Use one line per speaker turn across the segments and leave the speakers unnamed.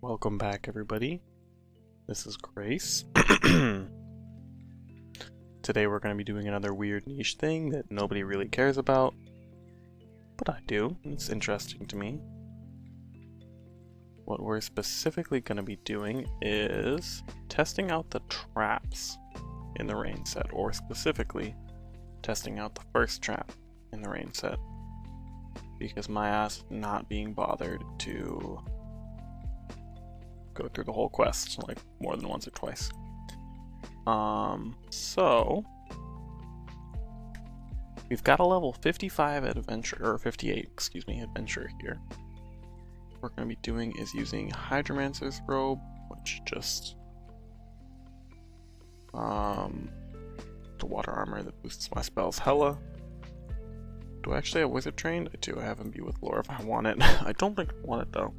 Welcome back, everybody. This is Grace. Today we're going to be doing another weird niche thing that nobody really cares about, but I do. It's interesting to me. What we're specifically going to be doing is testing out the traps in the rain set, or specifically testing out the first trap in the rain set, because my ass is not being bothered to go through the whole quest like more than once or twice. So we've got a level 55 adventure, or 58, excuse me, adventure here. What we're going to be doing is using Hydromancer's robe, which just the water armor that boosts my spells hella. Do I actually have wizard trained? I do. I have Imbue with lore if I want it. I don't think I want it though.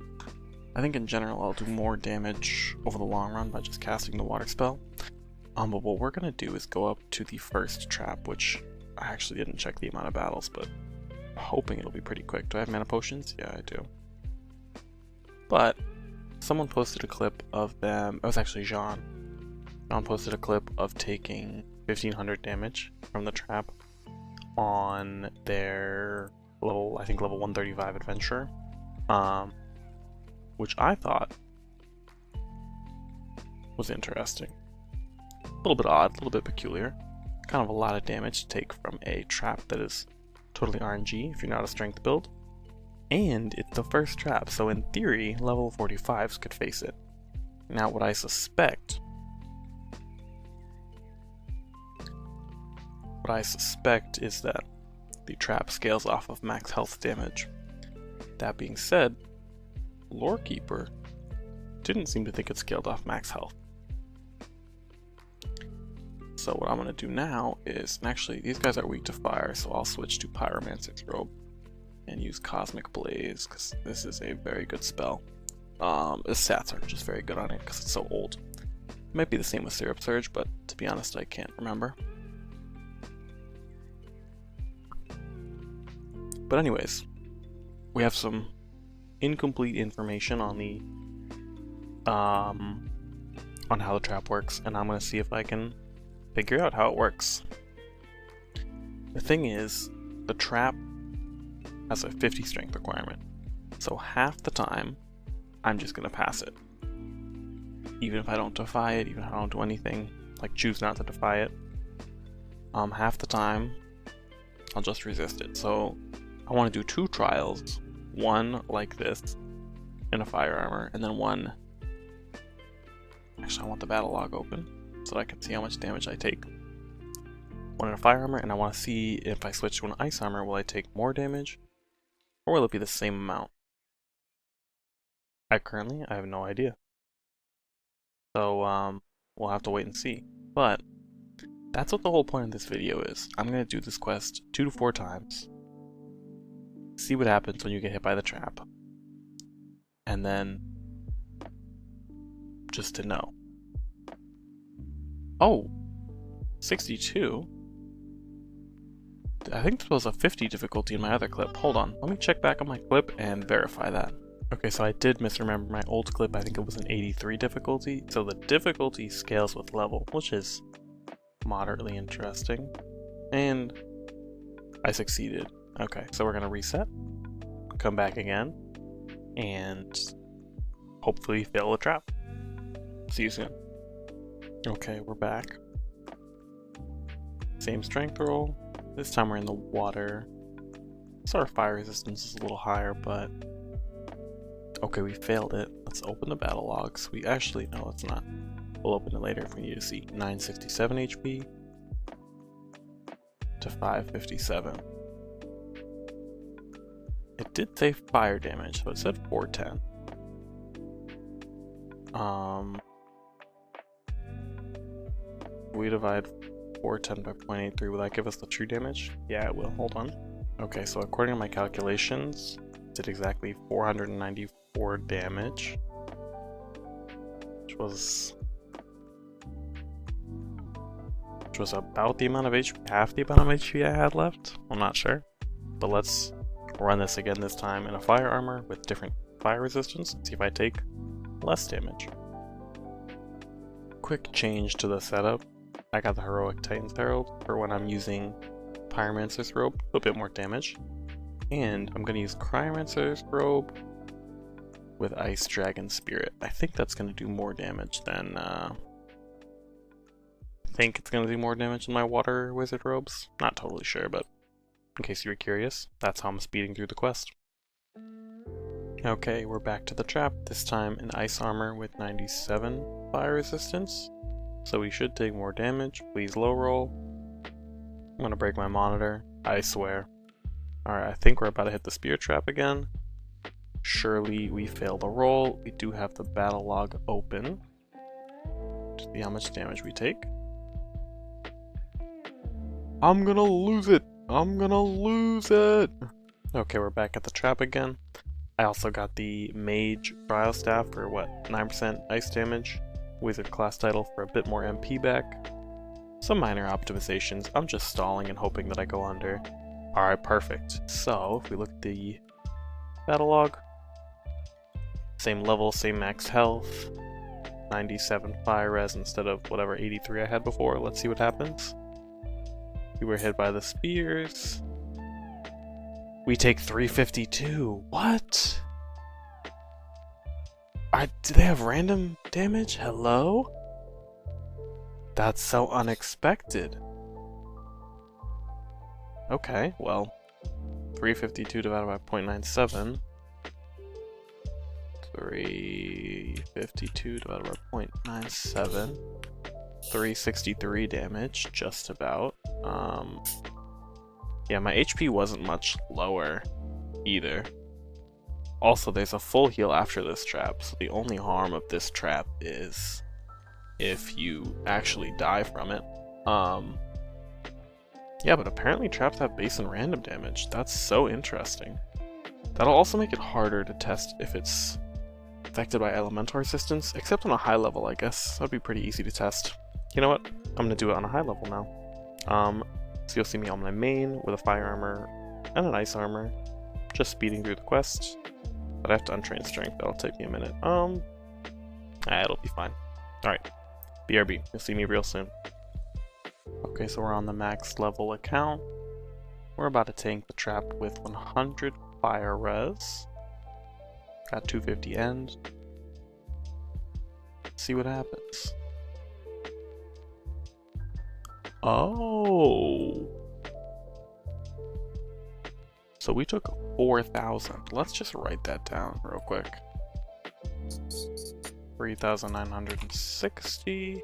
I think in general I'll do more damage over the long run by just casting the water spell. But what we're gonna do is go up to the first trap, which I actually didn't check the amount of battles, but I'm hoping it'll be pretty quick. Do I have mana potions? Yeah, I do. But someone posted a clip of them. It was actually Jean. Jean posted a clip of taking 1500 damage from the trap on their level, I think level 135 adventure. Which I thought was interesting. A little bit odd, a little bit peculiar. Kind of a lot of damage to take from a trap that is totally RNG if you're not a strength build. And it's the first trap, so in theory, level 45s could face it. Now what I suspect is that the trap scales off of max health damage. That being said, Lorekeeper didn't seem to think it scaled off max health. So what I'm going to do now is, and actually these guys are weak to fire, so I'll switch to Pyromancer's robe and use Cosmic Blaze, because this is a very good spell. The stats are just very good on it because it's so old. It might be the same with Syrup Surge, but to be honest I can't remember. But anyways, we have some incomplete information on the on how the trap works, and I'm going to see if I can figure out how it works. The thing is, the trap has a 50 strength requirement, so half the time I'm just going to pass it. Even if I don't defy it, even if I don't do anything, like choose not to defy it, half the time I'll just resist it. So I want to do 2 trials. One like this in a fire armor, and then one. Actually, I want the battle log open so that I can see how much damage I take. One in a fire armor, and I want to see if I switch to an ice armor, will I take more damage, or will it be the same amount? I have no idea. So we'll have to wait and see. But that's what the whole point of this video is. I'm gonna do this quest 2 to 4 times. See what happens when you get hit by the trap, and then just to know. Oh, 62. I think this was a 50 difficulty in my other clip. Hold on, let me check back on my clip and verify that. Okay, so I did misremember my old clip. I think it was an 83 difficulty. So the difficulty scales with level, which is moderately interesting. And I succeeded. Okay, so we're gonna reset, come back again, and hopefully fail the trap. See you soon. Okay, we're back. Same strength roll. This time we're in the water. So our fire resistance is a little higher, but okay, we failed it. Let's open the battle logs. We actually, no, it's not. We'll open it later if we need to see. 967 HP to 557. It did say fire damage, so it said 410. We divide 410 by 0.83. Will that give us the true damage? Yeah, it will. Hold on. Okay, so according to my calculations, it did exactly 494 damage, which was about the amount of HP, half the amount of HP I had left. I'm not sure, but let's run this again, this time in a fire armor with different fire resistance, and see if I take less damage. Quick change to the setup. I got the Heroic Titan's Herald for when I'm using Pyromancer's Robe, a bit more damage. And I'm going to use Cryomancer's Robe with Ice Dragon Spirit. I think that's going to do more damage than... I think it's going to do more damage than my Water Wizard Robes. Not totally sure, but in case you were curious, that's how I'm speeding through the quest. Okay, we're back to the trap, this time in Ice Armor with 97 fire resistance. So we should take more damage. Please low roll. I'm gonna break my monitor, I swear. Alright, I think we're about to hit the spear trap again. Surely we fail the roll. We do have the battle log open to see how much damage we take. I'm gonna lose it! I'm gonna lose it! Okay, we're back at the trap again. I also got the Mage Trial Staff for what, 9% ice damage, Wizard class title for a bit more MP back. Some minor optimizations, I'm just stalling and hoping that I go under. Alright, perfect. So, if we look at the battle log, same level, same max health, 97 fire res instead of whatever 83 I had before. Let's see what happens. We were hit by the spears. We take 352. What? Do they have random damage? Hello? That's so unexpected. Okay, well, 352 divided by 0.97. 352 divided by 0.97. 363 damage, just about. Yeah, my HP wasn't much lower either. Also, there's a full heal after this trap, so the only harm of this trap is if you actually die from it. Yeah, but apparently traps have base and random damage. That's so interesting. That'll also make it harder to test if it's affected by elemental resistance, except on a high level, I guess. That'd be pretty easy to test. You know what? I'm gonna do it on a high level now. So you'll see me on my main with a fire armor and an ice armor, just speeding through the quest. But I have to untrain strength, that'll take me a minute. It'll be fine. Alright, BRB, you'll see me real soon. Okay, so we're on the max level account. We're about to tank the trap with 100 fire res. Got 250 end. See what happens. Oh. So we took 4,000. Let's just write that down real quick. 3,960.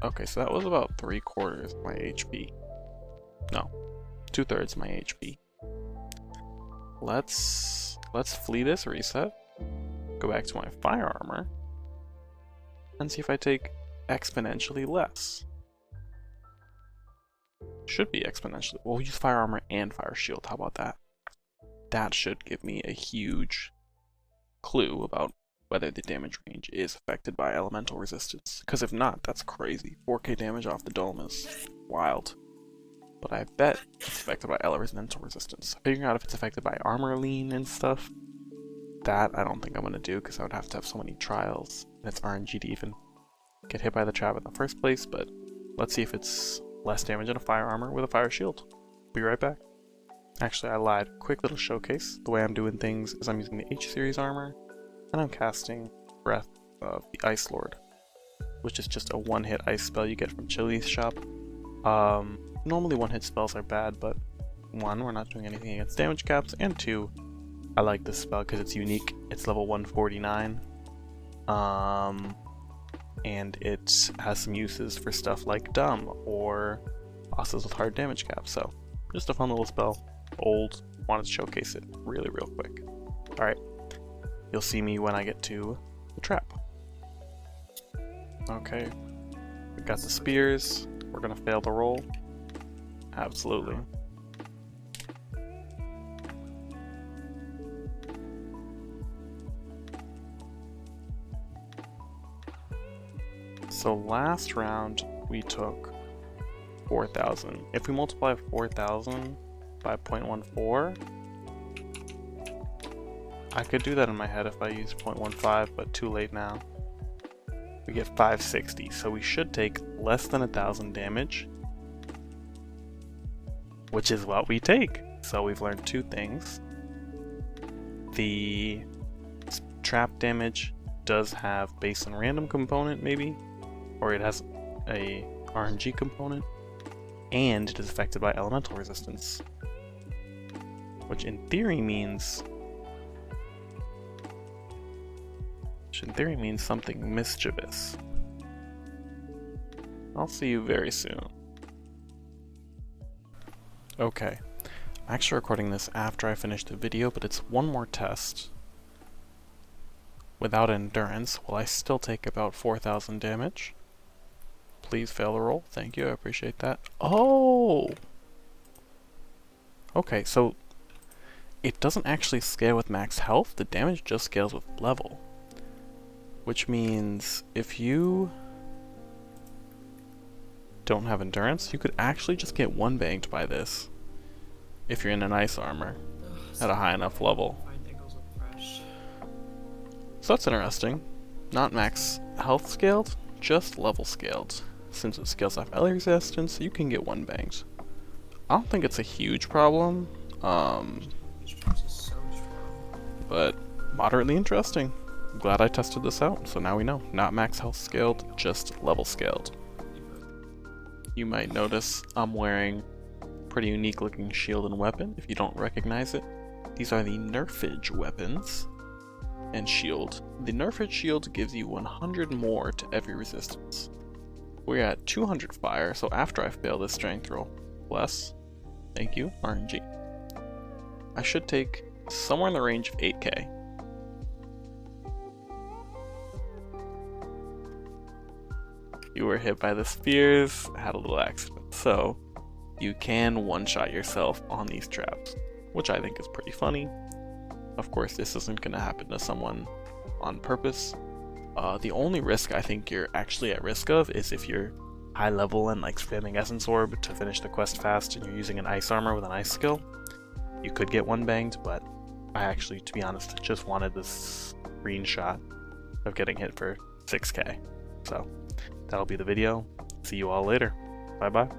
Okay, so that was about 3/4 of my HP. No, 2/3 my HP. Let's flee this reset. Go back to my fire armor and see if I take exponentially less. Should be exponentially. We'll use fire armor and fire shield. How about that? That should give me a huge clue about whether the damage range is affected by elemental resistance. Because if not, that's crazy. 4k damage off the dome is wild. But I bet it's affected by elemental resistance. Figuring out if it's affected by armor lean and stuff, that I don't think I'm going to do because I would have to have so many trials. And it's RNG to even get hit by the trap in the first place, but let's see if it's less damage in a fire armor with a fire shield. Be right back. Actually, I lied. Quick little showcase. The way I'm doing things is I'm using the H series armor, and I'm casting Breath of the Ice Lord, which is just a one-hit ice spell you get from Chili's shop. Normally one-hit spells are bad, but one, we're not doing anything against damage caps, and two, I like this spell because it's unique. It's level 149. And it has some uses for stuff like Dumb or bosses with hard damage caps. So just a fun little spell. Old, wanted to showcase it really real quick. Alright, you'll see me when I get to the trap. Okay, we got the spears. We're gonna fail the roll. Absolutely. So last round we took 4,000. If we multiply 4,000 by 0.14, I could do that in my head if I use 0.15, but too late now. We get 560, so we should take less than 1,000 damage, which is what we take. So we've learned two things. The trap damage does have base and random component, maybe, or it has a RNG component, and it is affected by elemental resistance, which in theory means something mischievous. I'll see you very soon. Okay, I'm actually recording this after I finish the video, but it's one more test. Without endurance, will I still take about 4,000 damage? Please fail the roll. Thank you, I appreciate that. Oh! Okay, so it doesn't actually scale with max health, the damage just scales with level. Which means if you don't have endurance, you could actually just get one banged by this if you're in an ice armor at a high enough level. So that's interesting. Not max health scaled, just level scaled. Since it scales off melee resistance, you can get one banged. I don't think it's a huge problem, but moderately interesting. I'm glad I tested this out, so now we know. Not max health scaled, just level scaled. You might notice I'm wearing a pretty unique looking shield and weapon if you don't recognize it. These are the nerfage weapons and shield. The nerfage shield gives you 100 more to every resistance. We're at 200 fire, so after I fail this strength roll, bless, thank you, RNG, I should take somewhere in the range of 8k. You were hit by the spears, had a little accident, so you can one-shot yourself on these traps, which I think is pretty funny. Of course, this isn't going to happen to someone on purpose. The only risk I think you're actually at risk of is if you're high level and like spamming Essence Orb to finish the quest fast and you're using an ice armor with an ice skill. You could get one banged, but I actually, to be honest, just wanted this screenshot of getting hit for 6k. So that'll be the video. See you all later. Bye bye.